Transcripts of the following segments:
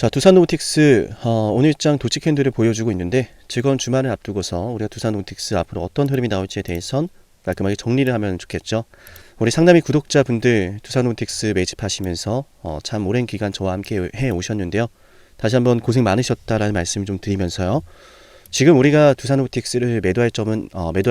자, 두산노브틱스 오늘장 도치 캔들을 보여주고 있는데, 즐거운 주말을 앞두고서 우리가 두산노브틱스 앞으로 어떤 흐름이 나올지에 대해선 깔끔하게 정리를 하면 좋겠죠. 우리 상담이 구독자분들 두산노브틱스 매집하시면서 참 오랜 기간 저와 함께 해 오셨는데요. 다시 한번 고생 많으셨다라는 말씀 좀 드리면서요. 지금 우리가 두산노브틱스를 매도할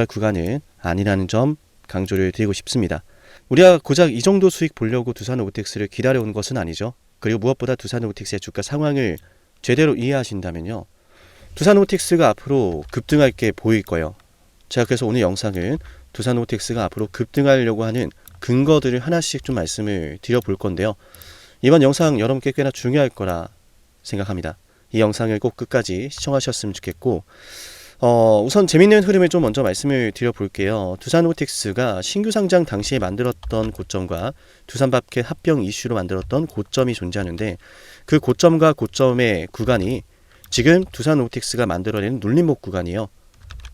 구간은 아니라는 점 강조를 드리고 싶습니다. 우리가 고작 이 정도 수익 보려고 두산노브틱스를 기다려온 것은 아니죠. 그리고 무엇보다 두산노브틱스의 주가 상황을 제대로 이해하신다면요, 두산노브틱스가 앞으로 급등할 게 보일 거예요. 제가 그래서 오늘 영상은 두산노브틱스가 앞으로 급등하려고 하는 근거들을 하나씩 좀 말씀을 드려볼 건데요. 이번 영상 여러분께 꽤나 중요할 거라 생각합니다. 이 영상을 꼭 끝까지 시청하셨으면 좋겠고, 우선 재밌는 흐름을 좀 먼저 말씀을 드려볼게요. 두산노브틱스가 신규 상장 당시에 만들었던 고점과 두산밥켓 합병 이슈로 만들었던 고점이 존재하는데, 그 고점과 고점의 구간이 지금 두산노브틱스가 만들어낸 눌림목 구간이에요.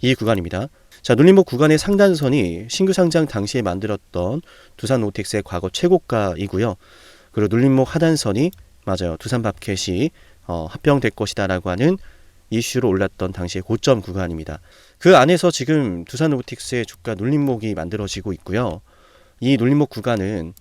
이 구간입니다. 자, 눌림목 구간의 상단선이 신규 상장 당시에 만들었던 두산노브틱스의 과거 최고가이고요. 그리고 눌림목 하단선이 맞아요, 두산밥켓이 합병될 것이다 라고 하는 이슈로 올랐던 당시의 고점 구간입니다. 그 안에서 지금 두산노브틱스의 주가 눌림목이 만들어지고 있고요. 이 눌림목 구간은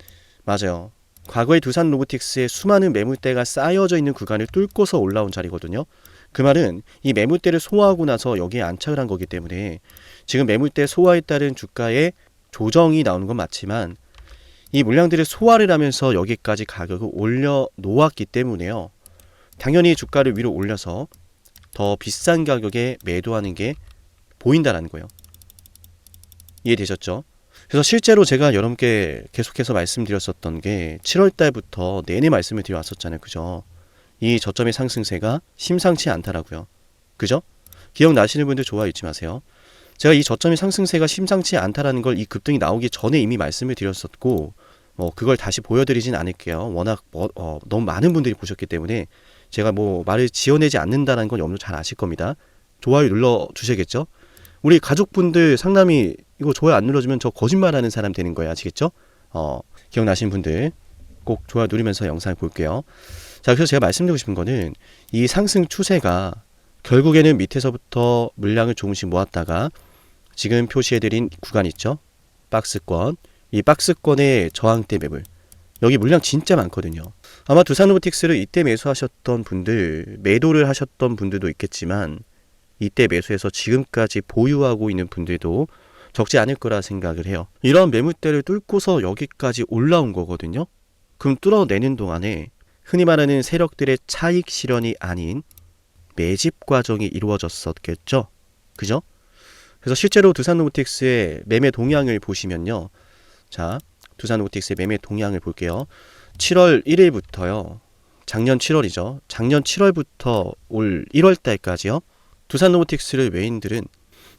맞아요, 과거의 두산노브틱스의 수많은 매물대가 쌓여져 있는 구간을 뚫고서 올라온 자리거든요. 그 말은 이 매물대를 소화하고 나서 여기에 안착을 한 거기 때문에 지금 매물대 소화에 따른 주가의 조정이 나오는 건 맞지만, 이 물량들을 소화를 하면서 여기까지 가격을 올려 놓았기 때문에요, 당연히 주가를 위로 올려서 더 비싼 가격에 매도하는 게 보인다라는 거예요. 이해되셨죠? 그래서 실제로 제가 여러분께 계속해서 말씀드렸었던 게 7월 달부터 내내 말씀을 드려왔었잖아요. 그죠? 이 저점의 상승세가 심상치 않다라고요. 그죠? 기억나시는 분들 좋아요 잊지 마세요. 제가 이 저점의 상승세가 심상치 않다라는 걸 이 급등이 나오기 전에 이미 말씀을 드렸었고, 그걸 다시 보여드리진 않을게요. 워낙 너무 많은 분들이 보셨기 때문에 제가 말을 지어내지 않는다는 건 여러분도 잘 아실 겁니다. 좋아요 눌러주셔야겠죠? 우리 가족분들 상담이 이거 좋아요 안 눌러주면 저 거짓말하는 사람 되는 거예요. 아시겠죠? 기억나시는 분들 꼭 좋아요 누르면서 영상을 볼게요. 자, 그래서 제가 말씀드리고 싶은 거는 이 상승 추세가 결국에는 밑에서부터 물량을 조금씩 모았다가 지금 표시해드린 구간 있죠? 박스권. 이 박스권의 저항대 매물. 여기 물량 진짜 많거든요. 아마 두산노브틱스를 이때 매수하셨던 분들, 매도를 하셨던 분들도 있겠지만, 이때 매수해서 지금까지 보유하고 있는 분들도 적지 않을 거라 생각을 해요. 이런 매물대를 뚫고서 여기까지 올라온 거거든요. 그럼 뚫어내는 동안에 흔히 말하는 세력들의 차익 실현이 아닌 매집 과정이 이루어졌었겠죠. 그죠? 그래서 실제로 두산노브틱스의 매매 동향을 보시면요. 자, 두산노브틱스의 매매 동향을 볼게요. 7월 1일부터요. 작년 7월이죠. 작년 7월부터 올 1월 달까지요. 두산노브틱스를 외인들은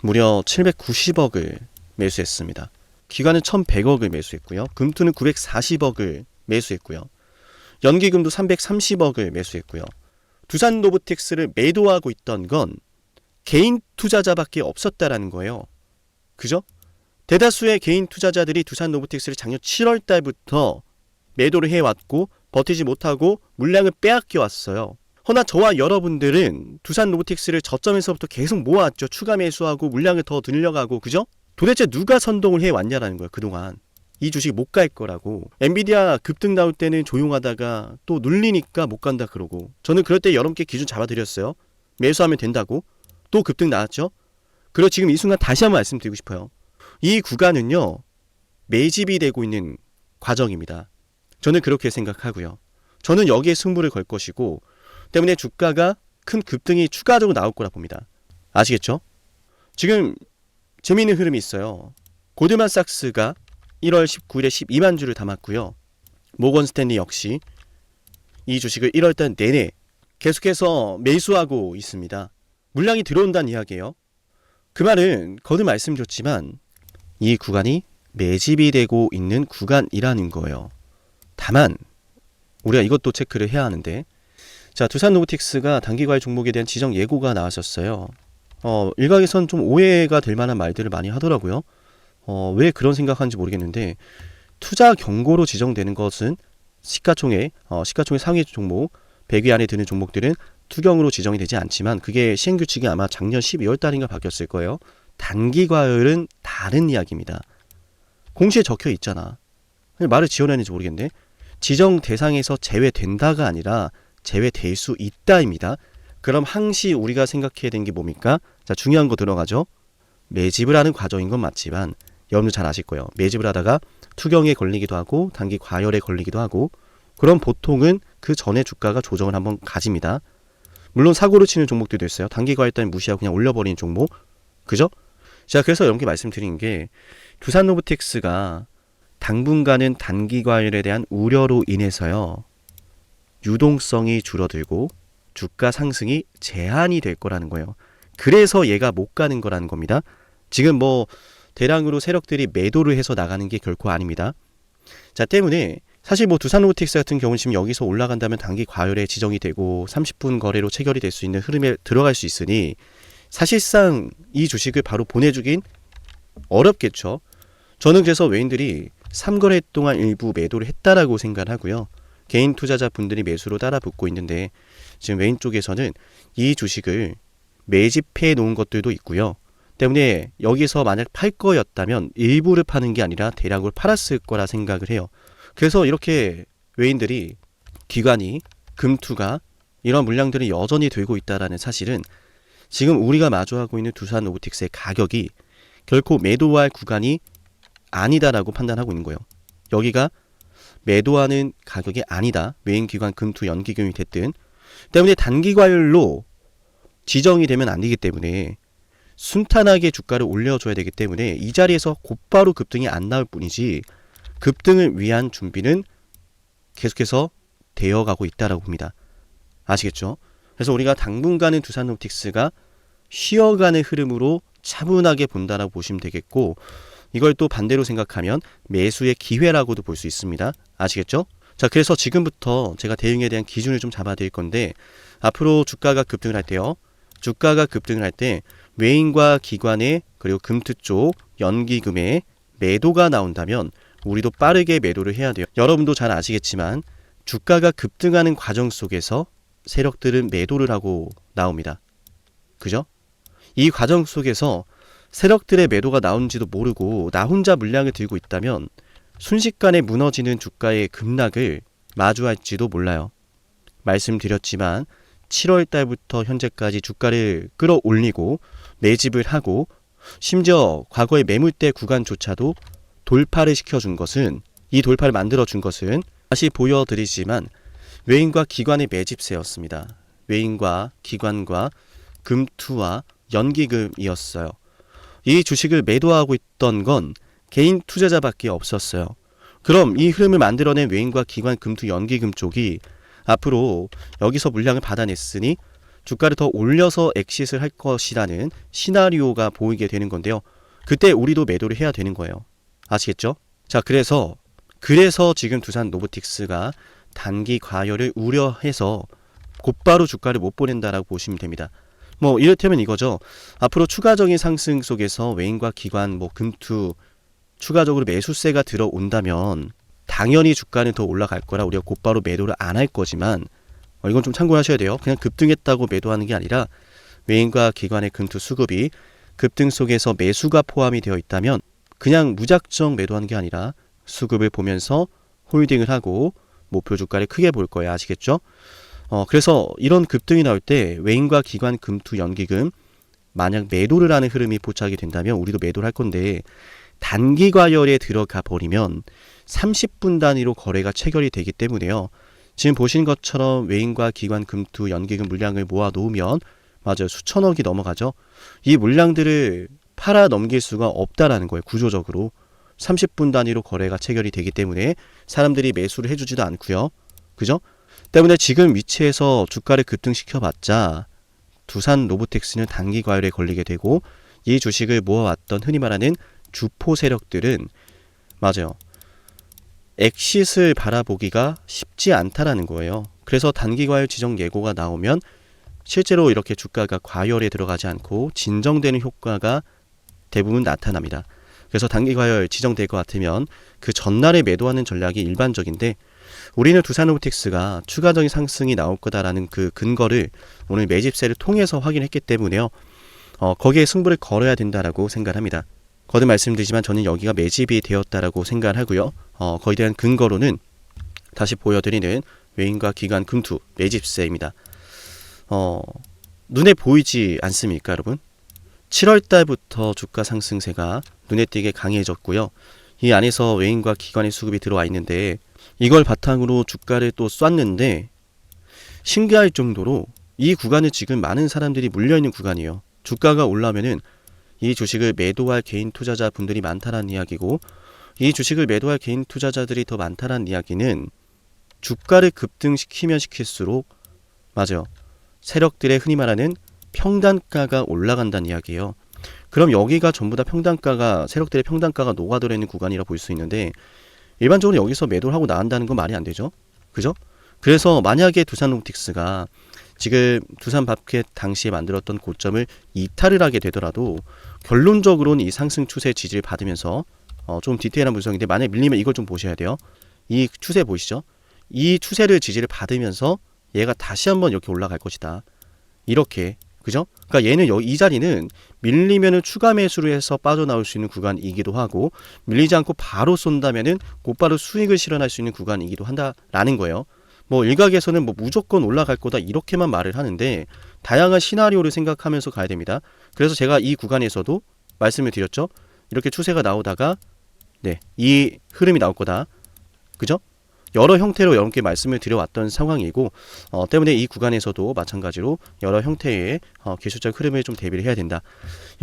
무려 790억을 매수했습니다. 기관은 1100억을 매수했고요. 금투는 940억을 매수했고요. 연기금도 330억을 매수했고요. 두산노브틱스를 매도하고 있던 건 개인 투자자밖에 없었다라는 거예요. 그죠? 대다수의 개인 투자자들이 두산노브틱스를 작년 7월 달부터 매도를 해왔고 버티지 못하고 물량을 빼앗겨 왔어요. 허나 저와 여러분들은 두산노브틱스를 저점에서부터 계속 모아왔죠. 추가 매수하고 물량을 더 늘려가고. 그죠? 도대체 누가 선동을 해왔냐라는 거예요. 그동안 이 주식 못 갈 거라고. 엔비디아 급등 나올 때는 조용하다가 또 눌리니까 못 간다 그러고, 저는 그럴 때 여러분께 기준 잡아드렸어요. 매수하면 된다고. 또 급등 나왔죠. 그리고 지금 이 순간 다시 한번 말씀드리고 싶어요. 이 구간은요, 매집이 되고 있는 과정입니다. 저는 그렇게 생각하고요. 저는 여기에 승부를 걸 것이고, 때문에 주가가 큰 급등이 추가적으로 나올 거라 봅니다. 아시겠죠? 지금 재미있는 흐름이 있어요. 골드만삭스가 1월 19일에 12만 주를 담았고요. 모건스탠리 역시 이 주식을 1월달 내내 계속해서 매수하고 있습니다. 물량이 들어온다는 이야기예요. 그 말은 거듭 말씀드렸지만 이 구간이 매집이 되고 있는 구간이라는 거예요. 다만 우리가 이것도 체크를 해야 하는데, 자, 두산노브틱스가 단기과열 종목에 대한 지정 예고가 나왔었어요. 일각에선 좀 오해가 될 만한 말들을 많이 하더라고요. 왜 그런 생각하는지 모르겠는데, 투자 경고로 지정되는 것은 시가총액 상위 종목 100위 안에 드는 종목들은 투경으로 지정이 되지 않지만 그게 시행규칙이 아마 작년 12월 달인가 바뀌었을 거예요. 단기 과열은 다른 이야기입니다. 공시에 적혀 있잖아. 말을 지어내는지 모르겠는데 지정 대상에서 제외된다가 아니라 제외될 수 있다입니다. 그럼 항시 우리가 생각해야 되는 게 뭡니까? 자, 중요한 거 들어가죠. 매집을 하는 과정인 건 맞지만 여러분들 잘 아실 거예요. 매집을 하다가 투경에 걸리기도 하고 단기 과열에 걸리기도 하고 그럼 보통은 그 전에 주가가 조정을 한번 가집니다. 물론 사고를 치는 종목들도 있어요. 단기 과열 따위 무시하고 그냥 올려버리는 종목. 그죠? 자, 그래서 여러분께 말씀드린 게 두산로보틱스가 당분간은 단기 과열에 대한 우려로 인해서요. 유동성이 줄어들고 주가 상승이 제한이 될 거라는 거예요. 그래서 얘가 못 가는 거라는 겁니다. 지금 뭐 대량으로 세력들이 매도를 해서 나가는 게 결코 아닙니다. 자, 때문에 사실 뭐 두산로보틱스 같은 경우는 지금 여기서 올라간다면 단기 과열에 지정이 되고 30분 거래로 체결이 될 수 있는 흐름에 들어갈 수 있으니 사실상 이 주식을 바로 보내주긴 어렵겠죠. 저는 그래서 외인들이 3거래 동안 일부 매도를 했다라고 생각을 하고요. 개인 투자자분들이 매수로 따라 붙고 있는데 지금 외인 쪽에서는 이 주식을 매집해 놓은 것들도 있고요. 때문에 여기서 만약 팔 거였다면 일부를 파는 게 아니라 대량으로 팔았을 거라 생각을 해요. 그래서 이렇게 외인들이 기관이 금투가 이런 물량들이 여전히 들고 있다라는 사실은 지금 우리가 마주하고 있는 두산로보틱스의 가격이 결코 매도할 구간이 아니다라고 판단하고 있는 거예요. 여기가 매도하는 가격이 아니다. 외인기관 금투 연기금이 됐든 때문에 단기 과열로 지정이 되면 안 되기 때문에 순탄하게 주가를 올려줘야 되기 때문에 이 자리에서 곧바로 급등이 안 나올 뿐이지 급등을 위한 준비는 계속해서 되어가고 있다라고 봅니다. 아시겠죠? 그래서 우리가 당분간은 두산로보틱스가 쉬어가는 흐름으로 차분하게 본다라고 보시면 되겠고 이걸 또 반대로 생각하면 매수의 기회라고도 볼 수 있습니다. 아시겠죠? 자, 그래서 지금부터 제가 대응에 대한 기준을 좀 잡아드릴 건데 앞으로 주가가 급등을 할 때요. 주가가 급등을 할 때 외인과 기관의 그리고 금투 쪽 연기금에 매도가 나온다면 우리도 빠르게 매도를 해야 돼요. 여러분도 잘 아시겠지만 주가가 급등하는 과정 속에서 세력들은 매도를 하고 나옵니다. 그죠? 이 과정 속에서 세력들의 매도가 나온지도 모르고 나 혼자 물량을 들고 있다면 순식간에 무너지는 주가의 급락을 마주할지도 몰라요. 말씀드렸지만 7월 달부터 현재까지 주가를 끌어올리고 매집을 하고 심지어 과거의 매물대 구간조차도 돌파를 시켜준 것은 이 돌파를 만들어준 것은 다시 보여드리지만 외인과 기관의 매집세였습니다. 외인과 기관과 금투와 연기금이었어요. 이 주식을 매도하고 있던 건 개인 투자자밖에 없었어요. 그럼 이 흐름을 만들어낸 외인과 기관 금투 연기금 쪽이 앞으로 여기서 물량을 받아냈으니 주가를 더 올려서 엑싯을 할 것이라는 시나리오가 보이게 되는 건데요. 그때 우리도 매도를 해야 되는 거예요. 아시겠죠? 자, 그래서 지금 두산로보틱스가 단기 과열을 우려해서 곧바로 주가를 못 보낸다라고 보시면 됩니다. 뭐 이를테면 이거죠. 앞으로 추가적인 상승 속에서 외인과 기관, 뭐 금투 추가적으로 매수세가 들어온다면 당연히 주가는 더 올라갈 거라 우리가 곧바로 매도를 안 할 거지만 이건 좀 참고하셔야 돼요. 그냥 급등했다고 매도하는 게 아니라 외인과 기관의 금투 수급이 급등 속에서 매수가 포함이 되어 있다면 그냥 무작정 매도하는 게 아니라 수급을 보면서 홀딩을 하고 목표 주가를 크게 볼 거예요. 아시겠죠? 그래서 이런 급등이 나올 때 외인과 기관 금투 연기금 만약 매도를 하는 흐름이 포착이 된다면 우리도 매도를 할 건데 단기 과열에 들어가 버리면 30분 단위로 거래가 체결이 되기 때문에요. 지금 보신 것처럼 외인과 기관 금투 연기금 물량을 모아 놓으면 맞아요. 수천억이 넘어가죠. 이 물량들을 팔아 넘길 수가 없다라는 거예요. 구조적으로 30분 단위로 거래가 체결이 되기 때문에 사람들이 매수를 해주지도 않고요. 그죠? 때문에 지금 위치에서 주가를 급등시켜봤자 두산로보틱스는 단기 과열에 걸리게 되고 이 주식을 모아왔던 흔히 말하는 주포 세력들은 맞아요. 엑싯을 바라보기가 쉽지 않다라는 거예요. 그래서 단기 과열 지정 예고가 나오면 실제로 이렇게 주가가 과열에 들어가지 않고 진정되는 효과가 대부분 나타납니다. 그래서 단기 과열 지정될 것 같으면 그 전날에 매도하는 전략이 일반적인데 우리는 두산로보틱스가 추가적인 상승이 나올 거다라는 그 근거를 오늘 매집세를 통해서 확인했기 때문에요. 거기에 승부를 걸어야 된다라고 생각합니다. 거듭 말씀드리지만 저는 여기가 매집이 되었다라고 생각을 하고요. 거기에 대한 근거로는 다시 보여드리는 외인과 기관 금투 매집세입니다. 눈에 보이지 않습니까, 여러분? 7월 달부터 주가 상승세가 눈에 띄게 강해졌고요. 이 안에서 외인과 기관의 수급이 들어와 있는데 이걸 바탕으로 주가를 또 쐈는데 신기할 정도로 이 구간은 지금 많은 사람들이 물려있는 구간이에요. 주가가 올라오면은 이 주식을 매도할 개인 투자자 분들이 많다라는 이야기고, 이 주식을 매도할 개인 투자자들이 더 많다라는 이야기는 주가를 급등시키면 시킬수록 맞아요. 세력들의 흔히 말하는 평단가가 올라간다는 이야기예요. 그럼 여기가 전부 다 평단가가 세력들의 평단가가 녹아들어 있는 구간이라 볼 수 있는데 일반적으로 여기서 매도를 하고 나간다는 건 말이 안 되죠. 그죠? 그래서 만약에 두산로보틱스가 지금 두산밥켓 당시에 만들었던 고점을 이탈을 하게 되더라도 결론적으로는 이 상승 추세 지지를 받으면서 좀 디테일한 분석인데 만약에 밀리면 이걸 좀 보셔야 돼요. 이 추세 보이시죠? 이 추세를 지지를 받으면서 얘가 다시 한번 이렇게 올라갈 것이다. 이렇게 그죠? 그러니까 얘는 이 자리는 밀리면은 추가 매수를 해서 빠져나올 수 있는 구간이기도 하고 밀리지 않고 바로 쏜다면은 곧바로 수익을 실현할 수 있는 구간이기도 한다라는 거예요. 뭐 일각에서는 뭐 무조건 올라갈 거다 이렇게만 말을 하는데 다양한 시나리오를 생각하면서 가야 됩니다. 그래서 제가 이 구간에서도 말씀을 드렸죠. 이렇게 추세가 나오다가 네, 이 흐름이 나올 거다. 그죠? 여러 형태로 여러분께 말씀을 드려왔던 상황이고 때문에 이 구간에서도 마찬가지로 여러 형태의 기술적 흐름을 좀 대비를 해야 된다.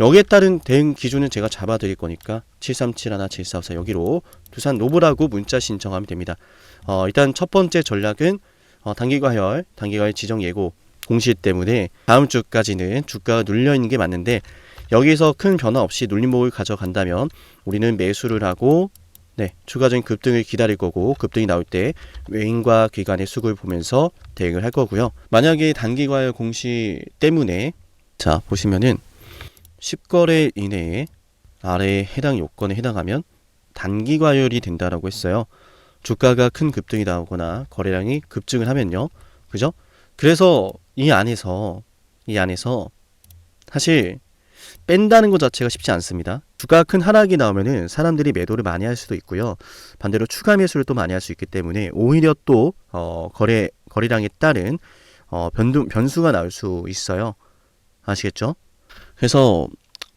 여기에 따른 대응 기준은 제가 잡아드릴 거니까 7371, 7454 여기로 두산 로보라고 문자 신청하면 됩니다. 일단 첫 번째 전략은 단기과열 지정 예고 공시 때문에 다음 주까지는 주가가 눌려있는 게 맞는데 여기서 큰 변화 없이 눌림목을 가져간다면 우리는 매수를 하고 네, 추가적인 급등을 기다릴 거고 급등이 나올 때 외인과 기관의 수급을 보면서 대응을 할 거고요. 만약에 단기과열 공시 때문에 자 보시면은 10거래 이내에 아래의 해당 요건에 해당하면 단기과열이 된다라고 했어요. 주가가 큰 급등이 나오거나 거래량이 급증을 하면요. 그죠? 그래서 이 안에서 사실 뺀다는 것 자체가 쉽지 않습니다. 주가가 큰 하락이 나오면은 사람들이 매도를 많이 할 수도 있고요. 반대로 추가 매수를 또 많이 할 수 있기 때문에 오히려 또 거래량에 따른 변수가 나올 수 있어요. 아시겠죠? 그래서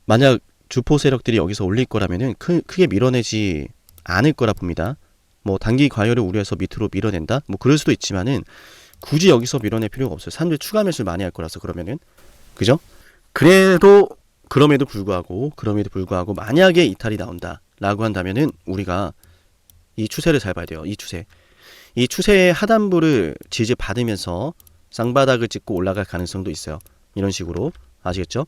만약 주포 세력들이 여기서 올릴 거라면은 크게 밀어내지 않을 거라 봅니다. 뭐 단기 과열을 우려해서 밑으로 밀어낸다? 뭐 그럴 수도 있지만은 굳이 여기서 밀어낼 필요가 없어요. 사람들이 추가 매수를 많이 할 거라서 그러면은 그죠? 그럼에도 불구하고 만약에 이탈이 나온다라고 한다면은 우리가 이 추세를 잘 봐야 돼요. 이 추세의 하단부를 지지받으면서 쌍바닥을 찍고 올라갈 가능성도 있어요. 이런 식으로 아시겠죠?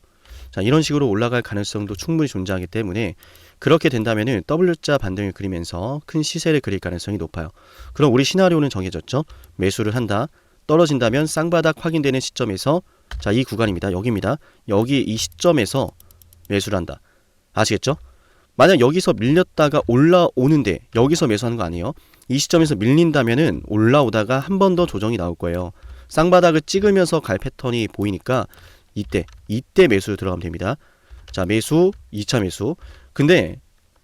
자, 이런 식으로 올라갈 가능성도 충분히 존재하기 때문에 그렇게 된다면은 W자 반등을 그리면서 큰 시세를 그릴 가능성이 높아요. 그럼 우리 시나리오는 정해졌죠? 매수를 한다. 떨어진다면 쌍바닥 확인되는 시점에서 자, 이 구간입니다. 여기입니다. 여기 이 시점에서 매수를 한다. 아시겠죠? 만약 여기서 밀렸다가 올라오는데 여기서 매수하는 거 아니에요. 이 시점에서 밀린다면은 올라오다가 한 번 더 조정이 나올 거예요. 쌍바닥을 찍으면서 갈 패턴이 보이니까 이때 매수 들어가면 됩니다. 자, 매수, 2차 매수. 근데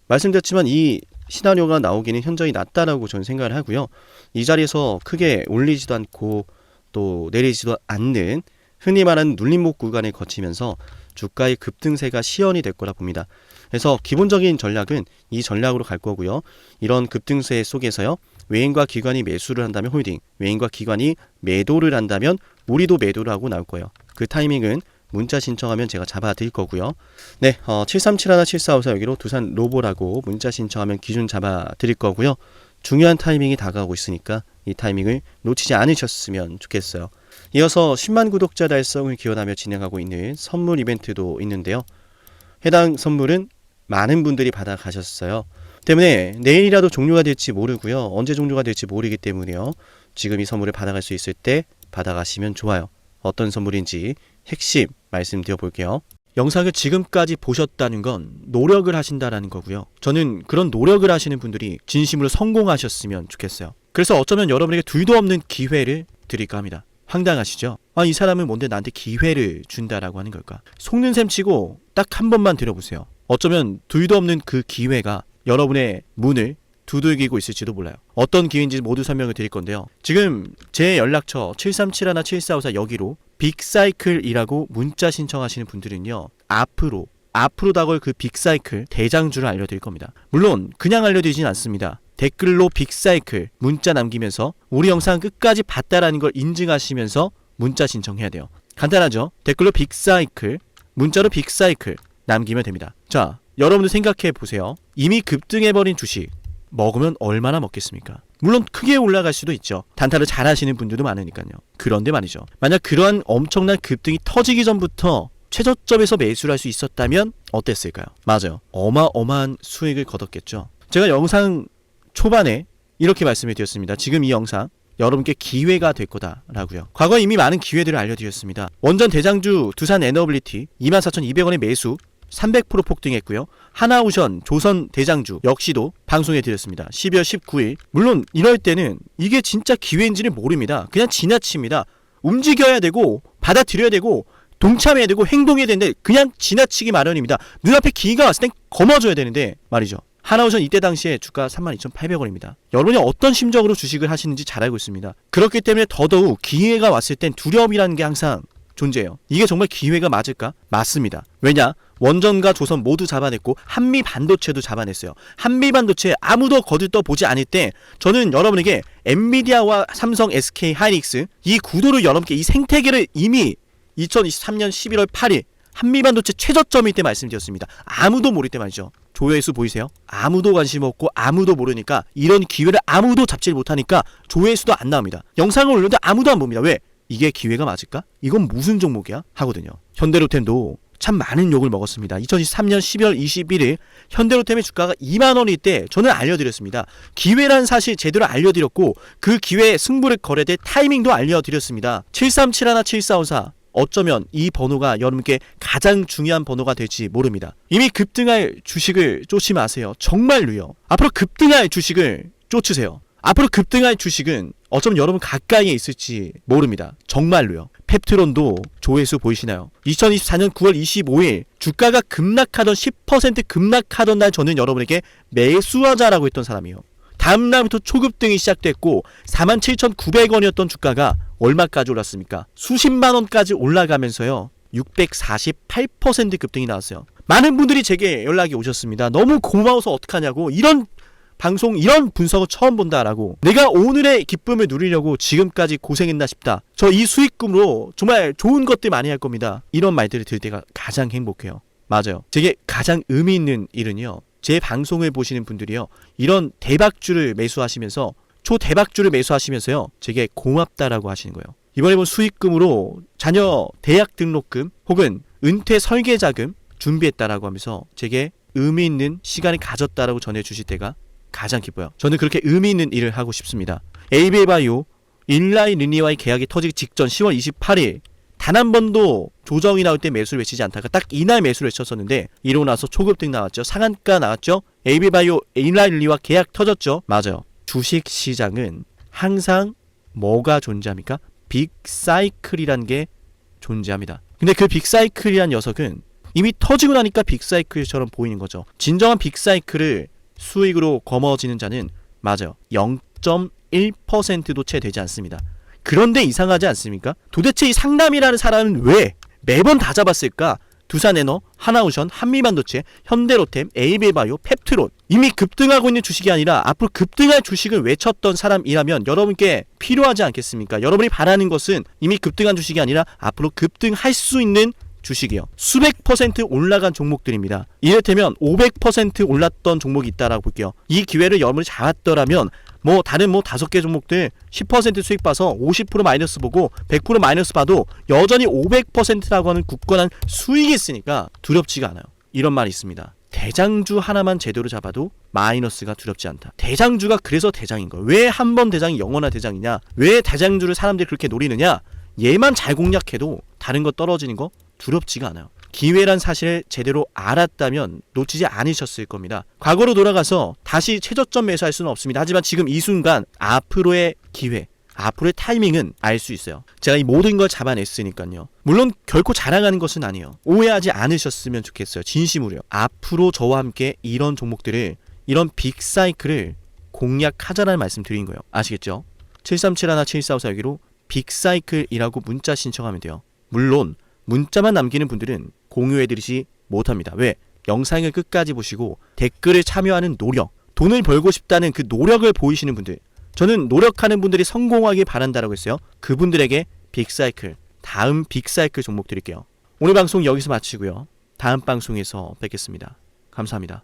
말씀드렸지만 이 시나리오가 나오기는 현저히 낮다라고 저는 생각을 하고요. 이 자리에서 크게 올리지도 않고 또 내리지도 않는 흔히 말하는 눌림목 구간을 거치면서 주가의 급등세가 시현이 될 거라 봅니다. 그래서 기본적인 전략은 이 전략으로 갈 거고요. 이런 급등세 속에서요. 외인과 기관이 매수를 한다면 홀딩, 외인과 기관이 매도를 한다면 우리도 매도를 하고 나올 거예요. 그 타이밍은 문자 신청하면 제가 잡아드릴 거고요. 네, 7371, 7454 여기로 두산 로보라고 문자 신청하면 기준 잡아드릴 거고요. 중요한 타이밍이 다가오고 있으니까 이 타이밍을 놓치지 않으셨으면 좋겠어요. 이어서 10만 구독자 달성을 기원하며 진행하고 있는 선물 이벤트도 있는데요. 해당 선물은 많은 분들이 받아가셨어요. 때문에 내일이라도 종료가 될지 모르고요. 언제 종료가 될지 모르기 때문에요. 지금 이 선물을 받아갈 수 있을 때 받아가시면 좋아요. 어떤 선물인지 핵심 말씀드려 볼게요. 영상을 지금까지 보셨다는 건 노력을 하신다라는 거고요. 저는 그런 노력을 하시는 분들이 진심으로 성공하셨으면 좋겠어요. 그래서 어쩌면 여러분에게 둘도 없는 기회를 드릴까 합니다. 황당하시죠? 이 사람은 뭔데 나한테 기회를 준다라고 하는 걸까? 속는 셈 치고 딱 한 번만 들어보세요. 어쩌면 둘도 없는 그 기회가 여러분의 문을 두들기고 있을지도 몰라요. 어떤 기회인지 모두 설명을 드릴 건데요. 지금 제 연락처 737-7454 여기로 빅사이클이라고 문자 신청하시는 분들은요, 앞으로 다가올 그 빅사이클 대장주를 알려드릴 겁니다. 물론 그냥 알려드리진 않습니다. 댓글로 빅사이클 문자 남기면서 우리 영상 끝까지 봤다라는 걸 인증하시면서 문자 신청해야 돼요. 간단하죠? 댓글로 빅사이클, 문자로 빅사이클 남기면 됩니다. 자, 여러분들 생각해 보세요. 이미 급등해버린 주식 먹으면 얼마나 먹겠습니까? 물론 크게 올라갈 수도 있죠. 단타를 잘 하시는 분들도 많으니까요. 그런데 말이죠, 만약 그러한 엄청난 급등이 터지기 전부터 최저점에서 매수를 할 수 있었다면 어땠을까요? 맞아요. 어마어마한 수익을 거뒀겠죠. 제가 영상 초반에 이렇게 말씀을 드렸습니다. 지금 이 영상 여러분께 기회가 될 거다라고요. 과거에 이미 많은 기회들을 알려드렸습니다. 원전 대장주 두산 에너빌리티 24,200원에 매수 300% 폭등했고요. 하나오션 조선 대장주 역시도 방송해 드렸습니다. 12월 19일. 물론 이럴 때는 이게 진짜 기회인지를 모릅니다. 그냥 지나칩니다. 움직여야 되고 받아들여야 되고 동참해야 되고 행동해야 되는데 그냥 지나치기 마련입니다. 눈앞에 기회가 왔을 땐 거머줘야 되는데 말이죠. 하나오션 이때 당시에 주가 32,800원입니다. 여러분이 어떤 심정으로 주식을 하시는지 잘 알고 있습니다. 그렇기 때문에 더더욱 기회가 왔을 땐 두려움이라는 게 항상 존재해요. 이게 정말 기회가 맞을까? 맞습니다. 왜냐? 원전과 조선 모두 잡아냈고 한미 반도체도 잡아냈어요. 한미 반도체 아무도 거들떠보지 않을 때 저는 여러분에게 엔비디아와 삼성, SK 하이닉스 이 구도를 여러분께 이 생태계를 이미 2023년 11월 8일 한미 반도체 최저점일 때 말씀드렸습니다. 아무도 모를 때 말이죠. 조회수 보이세요? 아무도 관심 없고 아무도 모르니까 이런 기회를 아무도 잡지 못하니까 조회수도 안 나옵니다. 영상을 올렸는데 아무도 안 봅니다. 왜? 이게 기회가 맞을까? 이건 무슨 종목이야? 하거든요. 현대로템도 참 많은 욕을 먹었습니다. 2023년 12월 21일 현대로템의 주가가 2만원일 때 저는 알려드렸습니다. 기회란 사실 제대로 알려드렸고 그 기회에 승부를 걸어야 될 타이밍도 알려드렸습니다. 737-7454 어쩌면 이 번호가 여러분께 가장 중요한 번호가 될지 모릅니다. 이미 급등할 주식을 쫓지 마세요. 정말로요. 앞으로 급등할 주식을 쫓으세요. 앞으로 급등할 주식은 어쩌면 여러분 가까이에 있을지 모릅니다. 정말로요. 펩트론도 조회수 보이시나요? 2024년 9월 25일 주가가 급락하던 10% 급락하던 날 저는 여러분에게 매수하자라고 했던 사람이에요. 다음 날부터 초급등이 시작됐고 47,900원이었던 주가가 얼마까지 올랐습니까? 수십만 원까지 올라가면서요. 648% 급등이 나왔어요. 많은 분들이 제게 연락이 오셨습니다. 너무 고마워서 어떡하냐고. 이런 방송, 이런 분석을 처음 본다라고. 내가 오늘의 기쁨을 누리려고 지금까지 고생했나 싶다. 저 이 수익금으로 정말 좋은 것들 많이 할 겁니다. 이런 말들을 들을 때가 가장 행복해요. 맞아요. 제게 가장 의미 있는 일은요, 제 방송을 보시는 분들이요, 이런 대박주를 매수하시면서 초대박주를 매수하시면서요, 제게 고맙다라고 하시는 거예요. 이번에 본 수익금으로 자녀 대학 등록금 혹은 은퇴 설계자금 준비했다라고 하면서 제게 의미 있는 시간을 가졌다라고 전해주실 때가 가장 기뻐요. 저는 그렇게 의미 있는 일을 하고 싶습니다. 에이비바이오 일라이 리니와의 계약이 터지기 직전 10월 28일 단 한 번도 조정이 나올 때 매수를 외치지 않다가 딱 이날 매수를 외쳤었는데 이러고 나서 초급등 나왔죠. 상한가 나왔죠. 에이비바이오 일라이 리니와 계약 터졌죠. 맞아요. 주식시장은 항상 뭐가 존재합니까? 빅사이클이란 게 존재합니다. 근데 그 빅사이클이란 녀석은 이미 터지고 나니까 빅사이클처럼 보이는 거죠. 진정한 빅사이클을 수익으로 거머쥐는 자는 맞아요. 0.1%도 채 되지 않습니다. 그런데 이상하지 않습니까? 도대체 이 상남이라는 사람은 왜 매번 다 잡았을까? 두산에너, 하나오션, 한미반도체, 현대로템, 에이비바이오, 펩트론 이미 급등하고 있는 주식이 아니라 앞으로 급등할 주식을 외쳤던 사람이라면 여러분께 필요하지 않겠습니까? 여러분이 바라는 것은 이미 급등한 주식이 아니라 앞으로 급등할 수 있는 주식이요. 수백 퍼센트 올라간 종목들입니다. 이를테면 500% 올랐던 종목이 있다라고 볼게요. 이 기회를 여러분이 잡았더라면 다른 5개 종목들 10% 수익 봐서 50% 마이너스 보고 100% 마이너스 봐도 여전히 500%라고 하는 굳건한 수익이 있으니까 두렵지가 않아요. 이런 말이 있습니다. 대장주 하나만 제대로 잡아도 마이너스가 두렵지 않다. 대장주가 그래서 대장인 거예요. 왜 한 번 대장이 영원한 대장이냐? 왜 대장주를 사람들이 그렇게 노리느냐? 얘만 잘 공략해도 다른 거 떨어지는 거 두렵지가 않아요. 기회란 사실을 제대로 알았다면 놓치지 않으셨을 겁니다. 과거로 돌아가서 다시 최저점 매수할 수는 없습니다. 하지만 지금 이 순간 앞으로의 기회, 앞으로의 타이밍은 알 수 있어요. 제가 이 모든 걸 잡아냈으니까요. 물론 결코 자랑하는 것은 아니에요. 오해하지 않으셨으면 좋겠어요. 진심으로요. 앞으로 저와 함께 이런 종목들을, 이런 빅사이클을 공략하자라는 말씀 드린 거예요. 아시겠죠? 7371-7454 여기로 빅사이클이라고 문자 신청하면 돼요. 물론 문자만 남기는 분들은 공유해드리지 못합니다. 왜? 영상을 끝까지 보시고 댓글을 참여하는 노력, 돈을 벌고 싶다는 그 노력을 보이시는 분들, 저는 노력하는 분들이 성공하길 바란다라고 했어요. 그분들에게 빅사이클, 다음 빅사이클 종목 드릴게요. 오늘 방송 여기서 마치고요. 다음 방송에서 뵙겠습니다. 감사합니다.